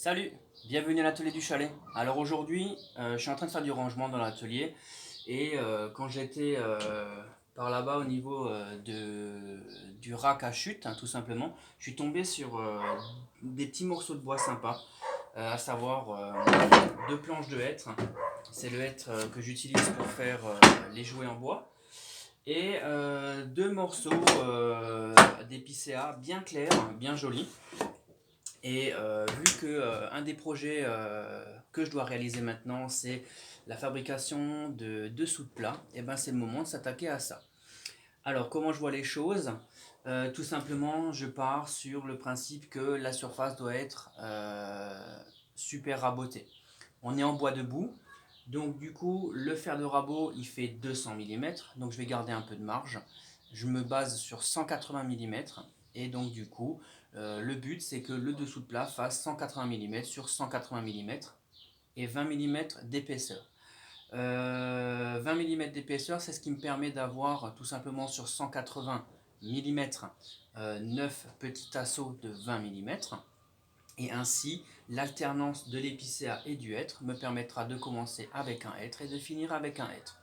Salut, bienvenue à l'atelier du chalet. Alors aujourd'hui, je suis en train de faire du rangement dans l'atelier et quand j'étais par là-bas au niveau du rack à chute, tout simplement, je suis tombé sur des petits morceaux de bois sympas, à savoir deux planches de hêtre. C'est le hêtre que j'utilise pour faire les jouets en bois. Et deux morceaux d'épicéa bien clairs, bien jolis. Et vu que un des projets que je dois réaliser maintenant, c'est la fabrication de dessous de plat, et ben c'est le moment de s'attaquer à ça. Alors comment je vois les choses? Tout simplement, je pars sur le principe que la surface doit être super rabotée. On est en bois debout, donc du coup le fer de rabot il fait 200 mm, donc je vais garder un peu de marge. Je me base sur 180 mm et donc du coup le but c'est que le dessous de plat fasse 180 mm sur 180 mm et 20 mm d'épaisseur. 20 mm d'épaisseur, c'est ce qui me permet d'avoir tout simplement sur 180 mm 9 petits tasseaux de 20 mm. Et ainsi, l'alternance de l'épicéa et du hêtre me permettra de commencer avec un hêtre et de finir avec un hêtre.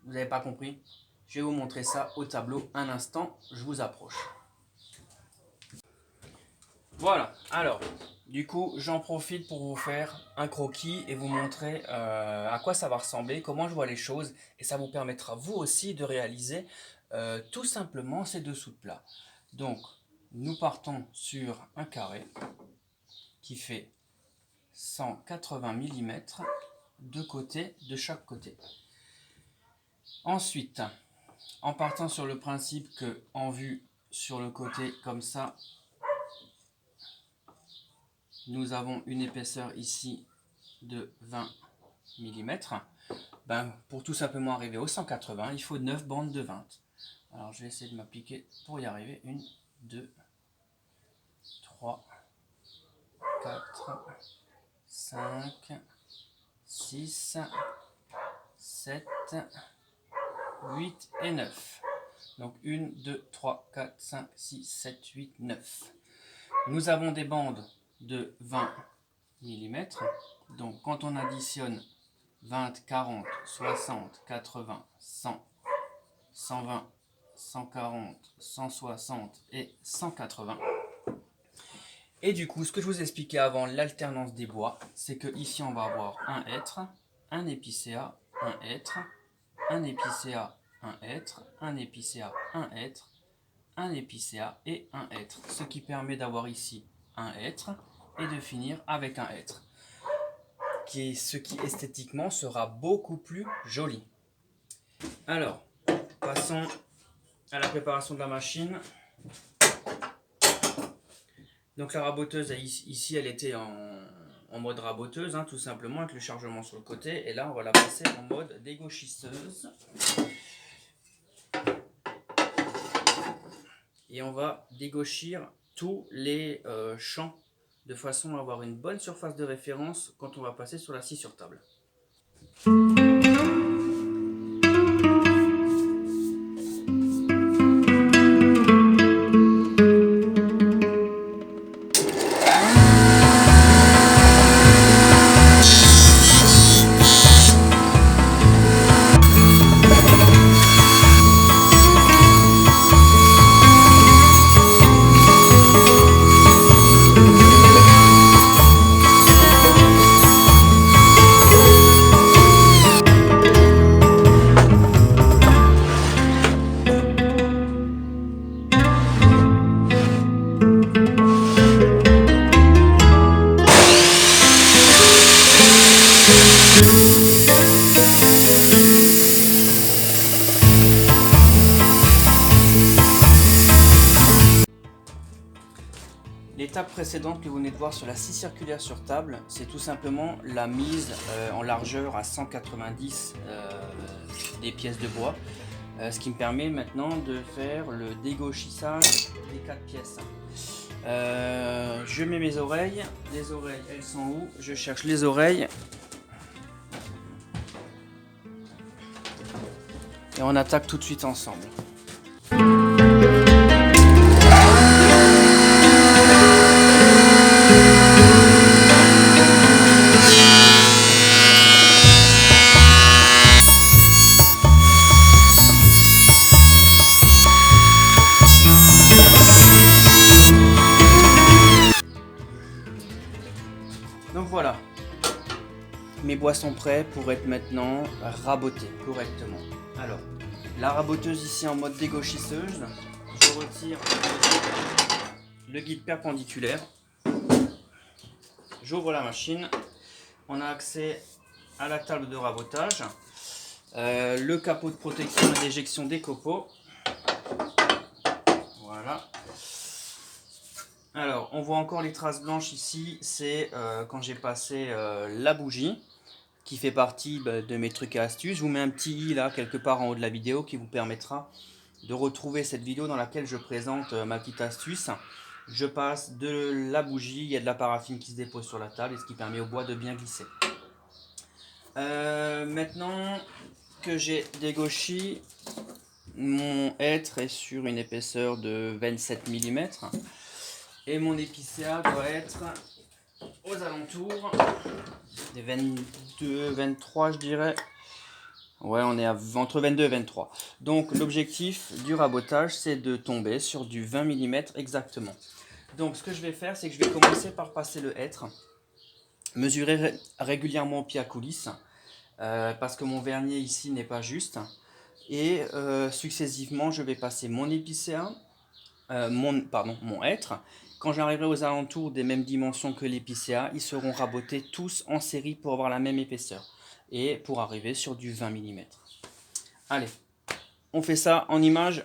Vous n'avez pas compris? Je vais vous montrer ça au tableau un instant, je vous approche. Voilà, alors, du coup, j'en profite pour vous faire un croquis et vous montrer à quoi ça va ressembler, comment je vois les choses, et ça vous permettra vous aussi de réaliser tout simplement ces dessous de plat. Donc, nous partons sur un carré qui fait 180 mm de chaque côté. Ensuite, en partant sur le principe que en vue sur le côté comme ça, nous avons une épaisseur ici de 20 mm. Ben, pour tout simplement arriver au 180, il faut 9 bandes de 20. Alors je vais essayer de m'appliquer pour y arriver. 1, 2, 3, 4, 5, 6, 7, 8 et 9. Donc 1, 2, 3, 4, 5, 6, 7, 8, 9. Nous avons des bandes de 20 mm. Donc quand on additionne 20, 40, 60, 80, 100, 120, 140, 160 et 180. Et du coup, ce que je vous expliquais avant, l'alternance des bois, c'est que ici on va avoir un hêtre, un épicéa, un hêtre, un épicéa, un hêtre, un épicéa, un hêtre, un épicéa et un hêtre. Ce qui permet d'avoir ici un hêtre et de finir avec un hêtre. Ce qui esthétiquement sera beaucoup plus joli. Alors, passons à la préparation de la machine. Donc la raboteuse, ici elle était en mode raboteuse, tout simplement, avec le chargement sur le côté. Et là on va la passer en mode dégauchisseuse. Et on va dégauchir tous les champs de façon à avoir une bonne surface de référence quand on va passer sur la scie sur table. L'étape précédente que vous venez de voir sur la scie circulaire sur table, c'est tout simplement la mise en largeur à 190 des pièces de bois, ce qui me permet maintenant de faire le dégauchissage des 4 pièces. Je mets mes oreilles, les oreilles elles sont où? Je cherche les oreilles et on attaque tout de suite ensemble. voilà, mes boissons prêtes pour être maintenant rabotées correctement. Alors, la raboteuse ici en mode dégauchisseuse, je retire le guide perpendiculaire, j'ouvre la machine, on a accès à la table de rabotage, le capot de protection et d'éjection des copeaux. Voilà. Alors, on voit encore les traces blanches ici, c'est quand j'ai passé la bougie, qui fait partie de mes trucs et astuces. Je vous mets un petit i là, quelque part en haut de la vidéo, qui vous permettra de retrouver cette vidéo dans laquelle je présente ma petite astuce. Je passe de la bougie, il y a de la paraffine qui se dépose sur la table, et ce qui permet au bois de bien glisser. Maintenant que j'ai dégauchi, mon hêtre est sur une épaisseur de 27 mm. Et mon épicéa doit être aux alentours des 22, 23 je dirais. Ouais, on est entre 22 et 23. Donc l'objectif du rabotage, c'est de tomber sur du 20 mm exactement. Donc ce que je vais faire, c'est que je vais commencer par passer le hêtre, mesurer régulièrement au pied à coulisse, parce que mon vernier ici n'est pas juste. Et successivement, je vais passer mon épicéa, mon hêtre. Quand j'arriverai aux alentours des mêmes dimensions que l'épicéa, ils seront rabotés tous en série pour avoir la même épaisseur et pour arriver sur du 20 mm. Allez, on fait ça en image.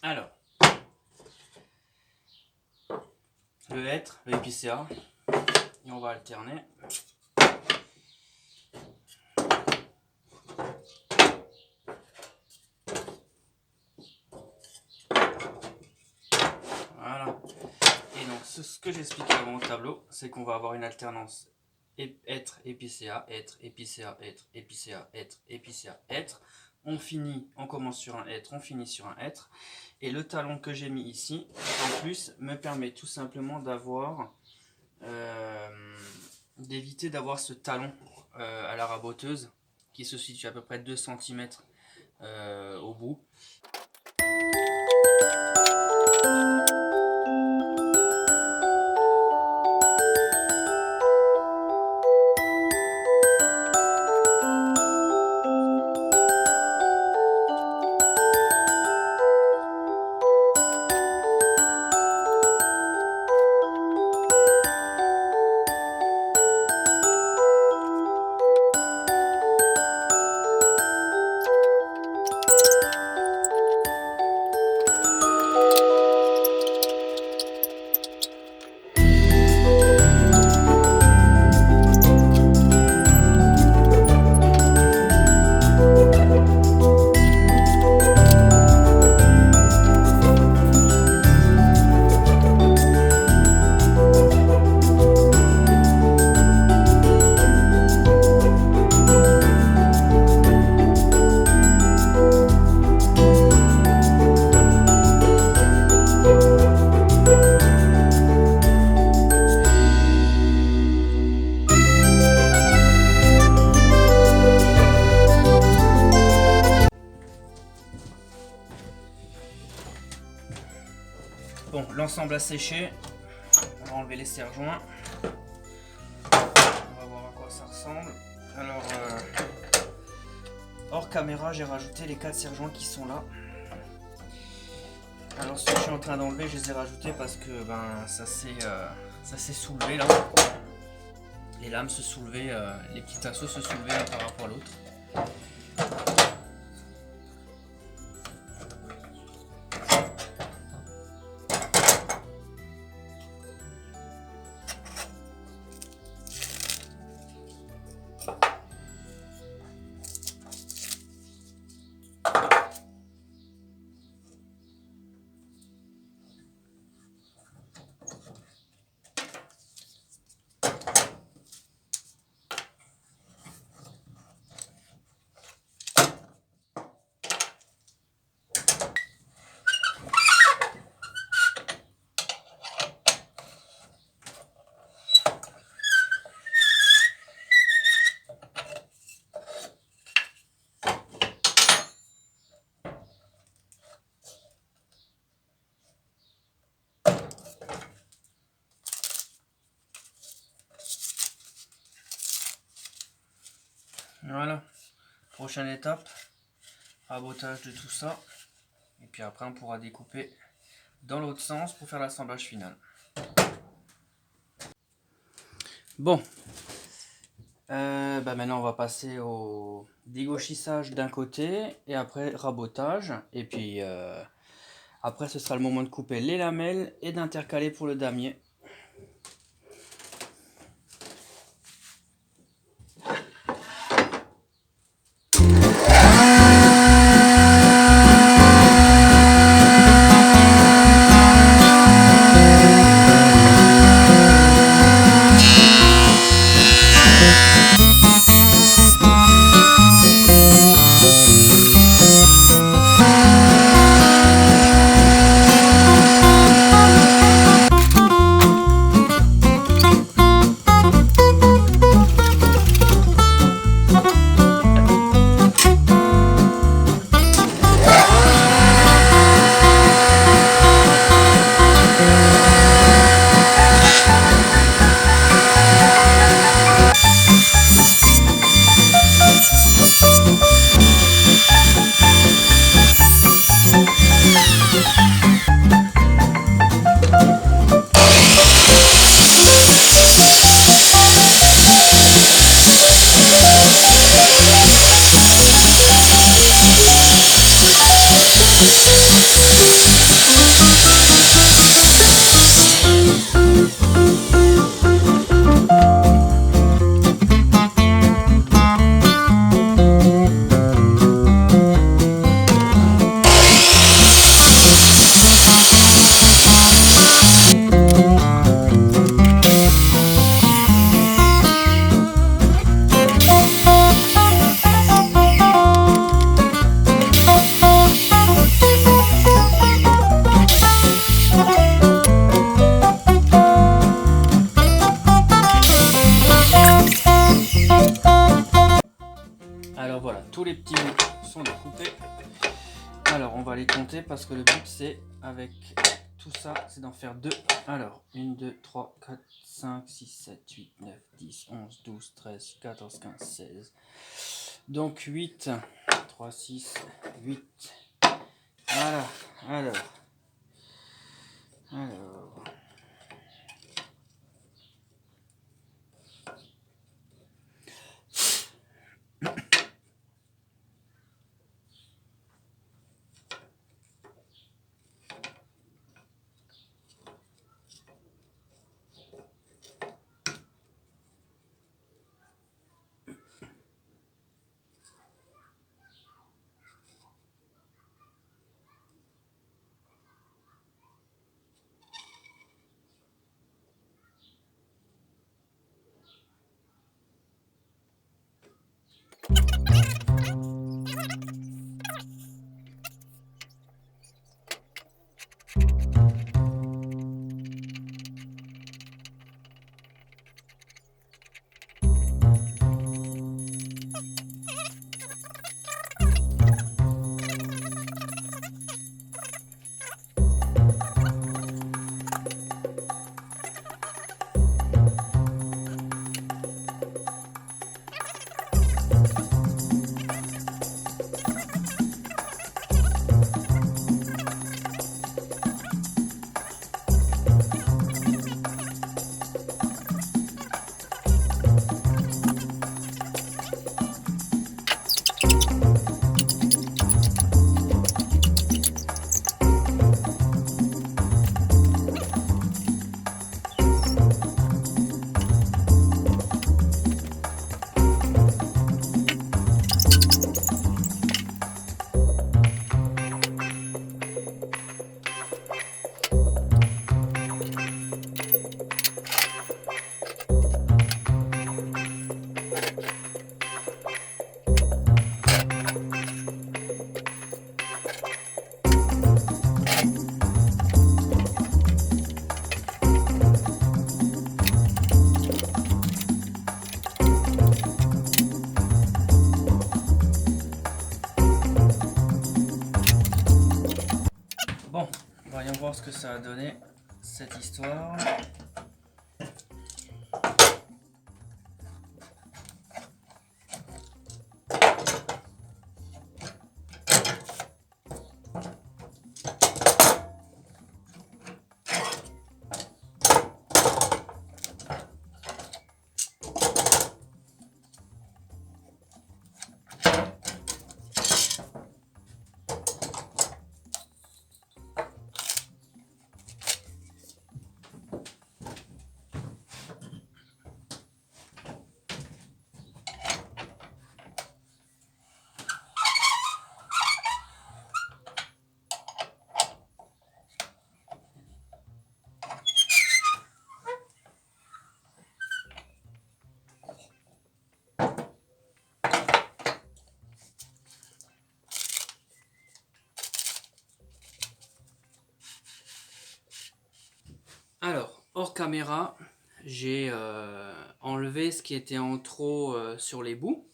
Alors, le hêtre, l'épicéa, et on va alterner. Voilà. Et donc, ce que j'expliquais avant au tableau, c'est qu'on va avoir une alternance hêtre, épicéa, hêtre, épicéa, hêtre, épicéa, hêtre, épicéa, hêtre. On commence sur un hêtre, on finit sur un hêtre. Et le talon que j'ai mis ici, en plus, me permet tout simplement d'éviter d'avoir ce talon à la raboteuse qui se situe à peu près 2 cm au bout. l'ensemble a séché. On va enlever les serre-joints. On va voir à quoi ça ressemble. Alors, hors caméra, j'ai rajouté les 4 serre-joints qui sont là. Alors ce que je suis en train d'enlever, je les ai rajoutés parce que ça s'est soulevé là. Les lames se soulevaient, les petits tasseaux se soulevaient l'un par rapport à l'autre. Voilà, prochaine étape, rabotage de tout ça. Et puis après on pourra découper dans l'autre sens pour faire l'assemblage final. Bon, maintenant on va passer au dégauchissage d'un côté et après rabotage. Et puis après ce sera le moment de couper les lamelles et d'intercaler pour le damier. Alors voilà, tous les petits bouts sont découpés. Alors on va les compter parce que le but c'est, avec tout ça, c'est d'en faire deux. Alors 1, 2, 3, 4, 5, 6, 7, 8, 9, 10, 11, 12, 13, 14, 15, 16. Donc 8, 3, 6, 8. Voilà, alors. voir ce que ça a donné, cette histoire. Alors, hors caméra, j'ai enlevé ce qui était en trop sur les bouts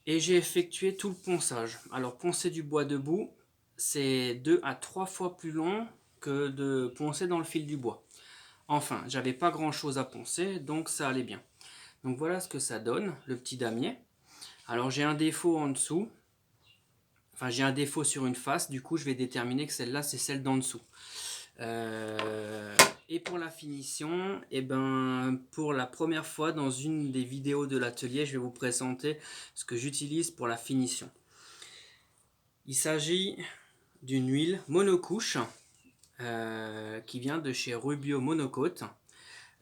et j'ai effectué tout le ponçage. Alors, poncer du bois debout, c'est 2 à 3 fois plus long que de poncer dans le fil du bois. Enfin, j'avais pas grand chose à poncer, donc ça allait bien. Donc voilà ce que ça donne, le petit damier. Alors j'ai un défaut en dessous, enfin j'ai un défaut sur une face, du coup je vais déterminer que celle-là c'est celle d'en dessous. Et pour la finition, et ben, pour la première fois dans une des vidéos de l'atelier, je vais vous présenter ce que j'utilise pour la finition. Il s'agit d'une huile monocouche qui vient de chez Rubio Monocoat.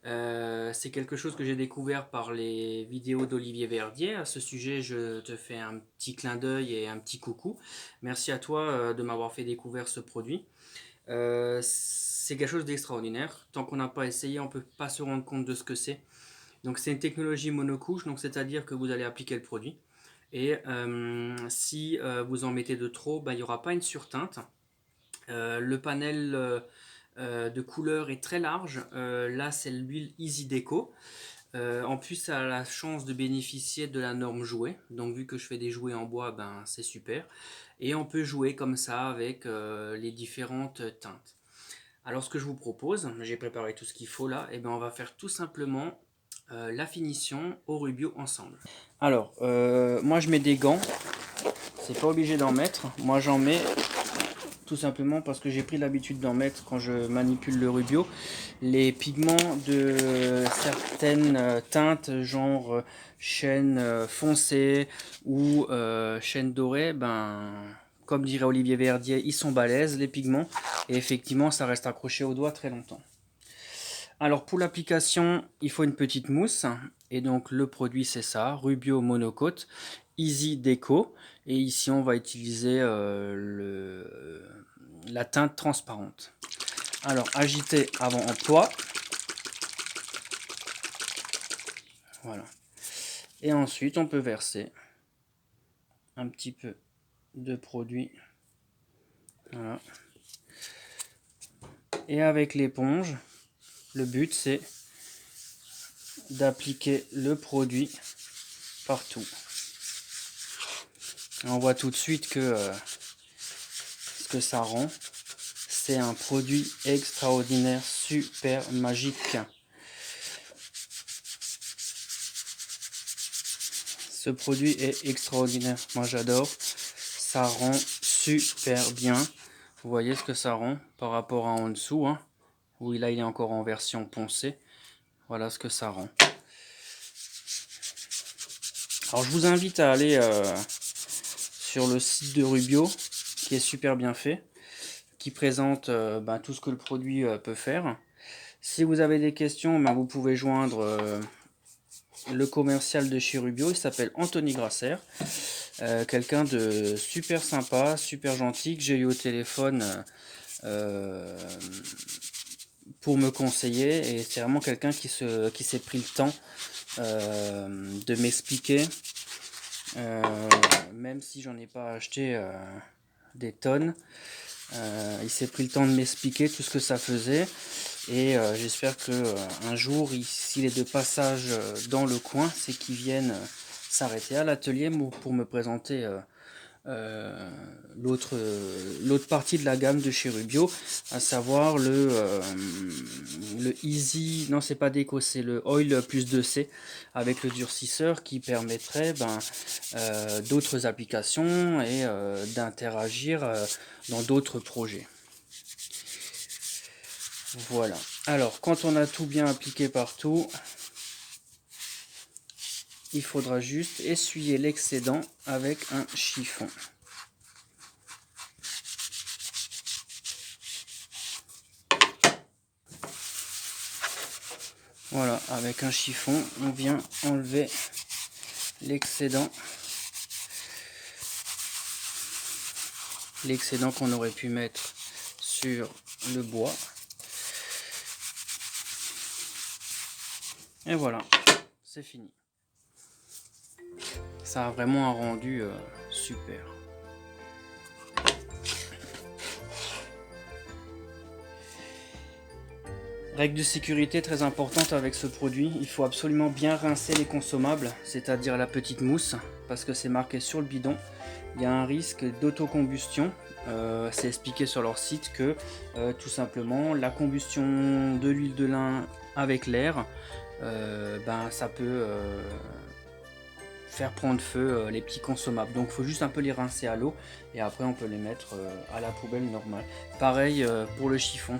C'est quelque chose que j'ai découvert par les vidéos d'Olivier Verdier. À ce sujet, je te fais un petit clin d'œil et un petit coucou. Merci à toi de m'avoir fait découvrir ce produit. C'est quelque chose d'extraordinaire. Tant qu'on n'a pas essayé, on ne peut pas se rendre compte de ce que c'est. Donc c'est une technologie monocouche, donc c'est-à-dire que vous allez appliquer le produit. Et si vous en mettez de trop, ben, il n'y aura pas une surteinte. Le panel de couleurs est très large. Là, c'est l'huile Easy Déco. En plus, ça a la chance de bénéficier de la norme jouet. Donc, vu que je fais des jouets en bois, ben, c'est super. Et on peut jouer comme ça avec les différentes teintes. Alors, ce que je vous propose, j'ai préparé tout ce qu'il faut là, et ben, on va faire tout simplement la finition au Rubio ensemble. Alors, moi je mets des gants. C'est pas obligé d'en mettre. Moi j'en mets tout simplement parce que j'ai pris l'habitude d'en mettre quand je manipule le Rubio. Les pigments de certaines teintes, genre chêne foncé ou chêne doré, ben, comme dirait Olivier Verdier, ils sont balèzes les pigments. Et effectivement, ça reste accroché au doigt très longtemps. Alors pour l'application, il faut une petite mousse. Et donc le produit c'est ça, Rubio Monocoat Easy Déco. Et ici on va utiliser la teinte transparente. Alors agiter avant emploi. Voilà. Et ensuite on peut verser un petit peu de produit. Voilà. Et avec l'éponge, le but c'est d'appliquer le produit partout. On voit tout de suite que ce que ça rend, c'est un produit extraordinaire, super magique. Ce produit est extraordinaire, moi j'adore, ça rend super bien. Vous voyez ce que ça rend par rapport à en dessous, hein, où là il est encore en version poncée. Voilà ce que ça rend. Alors je vous invite à aller sur le site de Rubio, qui est super bien fait, qui présente tout ce que le produit peut faire. Si vous avez des questions, vous pouvez joindre le commercial de chez Rubio, il s'appelle Anthony Grasser. Quelqu'un de super sympa, super gentil, que j'ai eu au téléphone pour me conseiller. Et c'est vraiment quelqu'un qui s'est pris le temps de m'expliquer. Même si j'en ai pas acheté des tonnes, il s'est pris le temps de m'expliquer tout ce que ça faisait. Et j'espère que un jour, s'il est de passage dans le coin, c'est qu'il vienne s'arrêter à l'atelier pour me présenter l'autre partie de la gamme de chez Rubio, à savoir le Easy, non c'est pas Déco, c'est le Oil plus 2C avec le durcisseur qui permettrait d'autres applications et d'interagir dans d'autres projets. Voilà. Alors quand on a tout bien appliqué partout, il faudra juste essuyer l'excédent avec un chiffon. Voilà, avec un chiffon, on vient enlever l'excédent qu'on aurait pu mettre sur le bois. Et voilà, c'est fini. Ça a vraiment un rendu super. Règle de sécurité très importante avec ce produit, il faut absolument bien rincer les consommables, c'est-à-dire la petite mousse, parce que c'est marqué sur le bidon. Il y a un risque d'autocombustion, c'est expliqué sur leur site que tout simplement la combustion de l'huile de lin avec l'air, ça peut faire prendre feu les petits consommables. Donc il faut juste un peu les rincer à l'eau et après on peut les mettre à la poubelle normale. Pareil pour le chiffon.